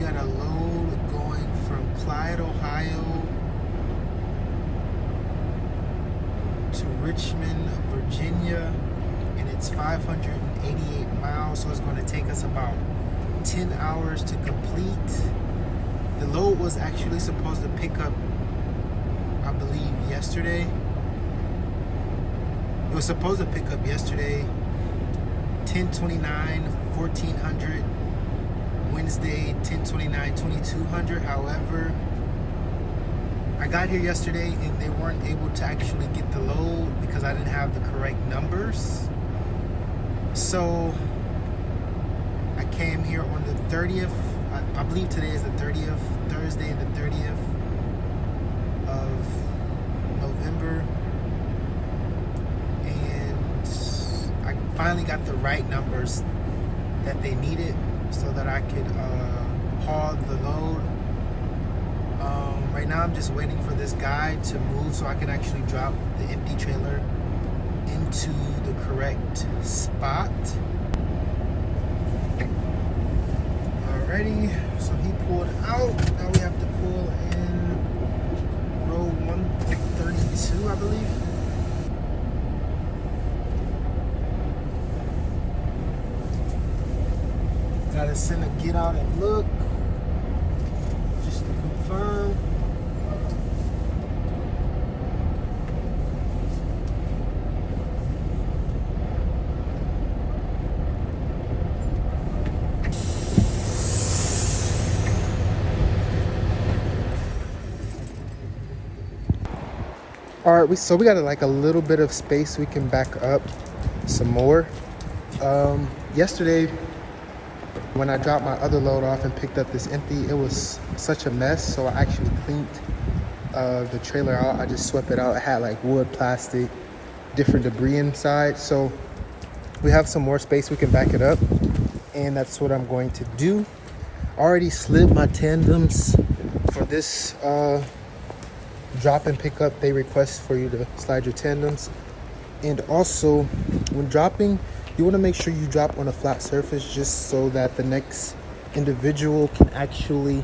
got a load going from Clyde, Ohio to Richmond, Virginia, and it's 588 miles, so it's going to take us about 10 hours to complete. The load was actually supposed to pick up, I believe, yesterday. It was supposed to pick up yesterday, 10/29, 1400. Wednesday, 10/29, 2200. However, I got here yesterday and they weren't able to actually get the load because I didn't have the correct numbers. So I came here on the 30th. I believe today is the 30th, Thursday the 30th of November. And I finally got the right numbers that they needed so that I could haul the load. Right now I'm just waiting for this guy to move so I can actually drop the empty trailer into the correct spot. Alrighty, so he pulled out. Now we have to pull in row 132, I believe. Gotta send a get out and look just to confirm. All right, so we got like a little bit of space we can back up some more. Yesterday, when I dropped my other load off and picked up this empty, it was such a mess. So I actually cleaned the trailer out. I just swept it out. It had like wood, plastic, different debris inside. So we have some more space we can back it up. And that's what I'm going to do. I already slid my tandems for this drop and pick up. They request for you to slide your tandems. And also when dropping, you want to make sure you drop on a flat surface just so that the next individual can actually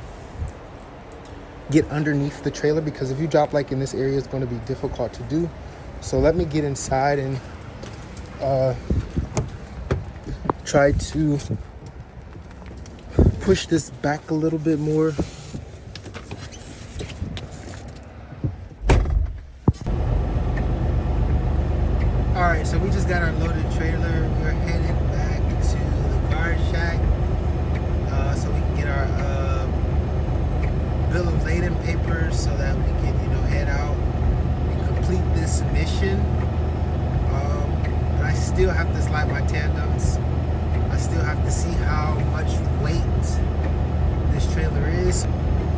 get underneath the trailer, because if you drop like in this area, it's going to be difficult to do. So let me get inside and try to push this back a little bit more. All right, so we just got our loaded trailer. We're headed back to the guard shack so we can get our bill of lading papers so that we can, head out and complete this mission. But I still have to slide my tandems. I still have to see how much weight this trailer is.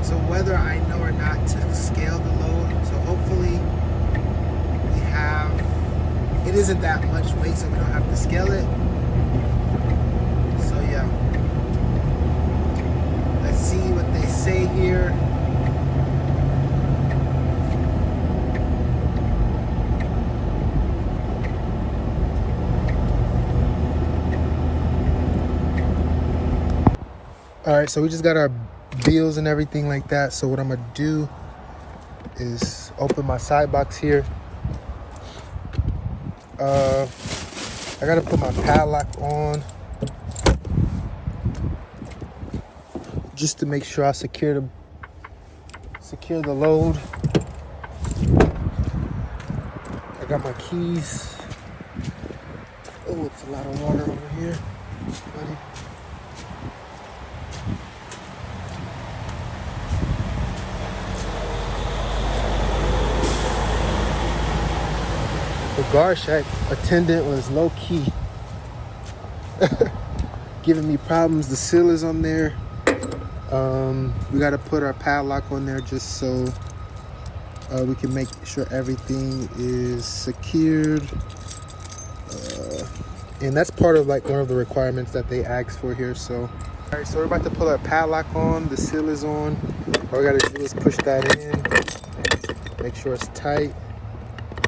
So whether I know or not to scale the load, so hopefully it isn't that much weight, so we don't have to scale it. So yeah, let's see what they say here. All right, so we just got our bills and everything like that. So what I'm gonna do is open my side box here. I gotta put my padlock on just to make sure I secure the load. I got my keys. Oh, it's a lot of water over here, buddy. The guard shack attendant was low key giving me problems. The seal is on there. We got to put our padlock on there just so we can make sure everything is secured. And that's part of like one of the requirements that they ask for here. So, all right, so we're about to pull our padlock on. The seal is on. All we got to do is push that in, make sure it's tight,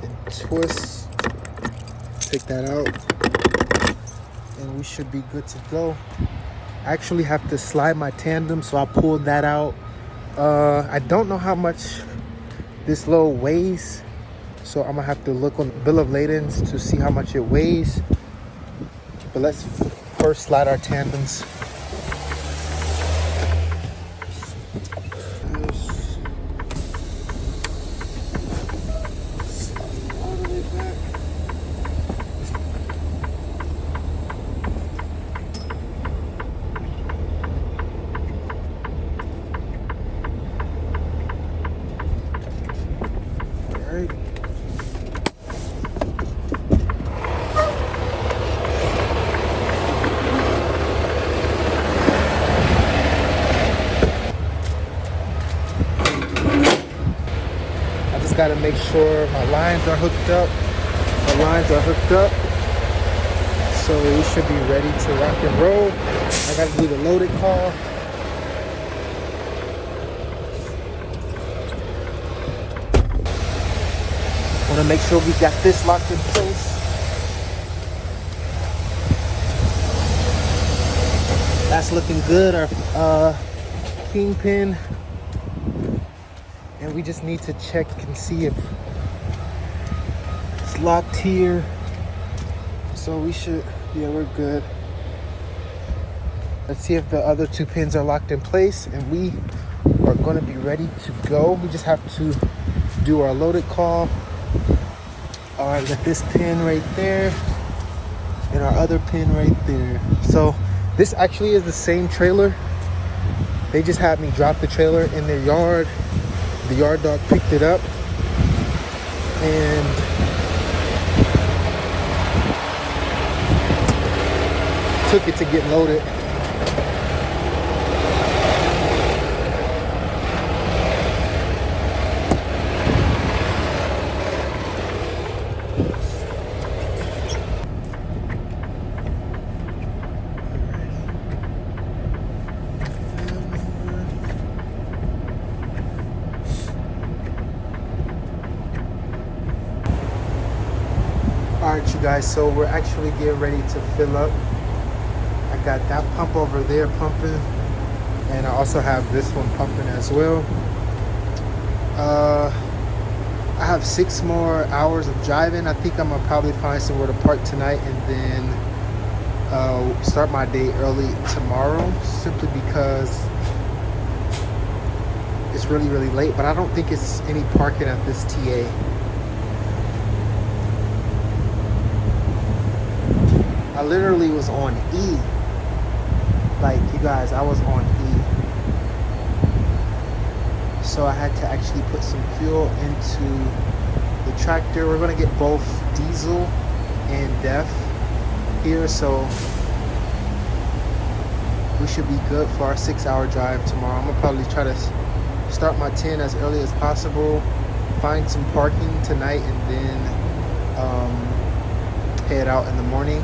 and twist. Take that out, and we should be good to go. I actually have to slide my tandem, so I pulled that out. I don't know how much this Lowe weighs, so I'm gonna have to look on the bill of ladings to see how much it weighs. But let's first slide our tandems. Got to make sure my lines are hooked up. My lines are hooked up, so we should be ready to rock and roll. I got to do the loaded call. Want to make sure we got this locked in place. That's looking good. Our kingpin. And we just need to check and see if it's locked here. So we should, yeah, we're good. Let's see if the other two pins are locked in place, and we are going to be ready to go. We just have to do our loaded call. All right, got this pin right there and our other pin right there. So this actually is the same trailer. They just had me drop the trailer in their yard. The yard dog picked it up and took it to get loaded. Alright, you guys, so we're actually getting ready to fill up. I got that pump over there pumping, and I also have this one pumping as well. I have 6 more hours of driving. I think I'm gonna probably find somewhere to park tonight and then start my day early tomorrow, simply because it's really, really late, but I don't think it's any parking at this TA. I literally was on E. Like, you guys, I was on E. So I had to actually put some fuel into the tractor. We're gonna get both diesel and DEF here, so we should be good for our 6-hour drive tomorrow. I'm gonna probably try to start my 10 as early as possible, find some parking tonight, and then head out in the morning.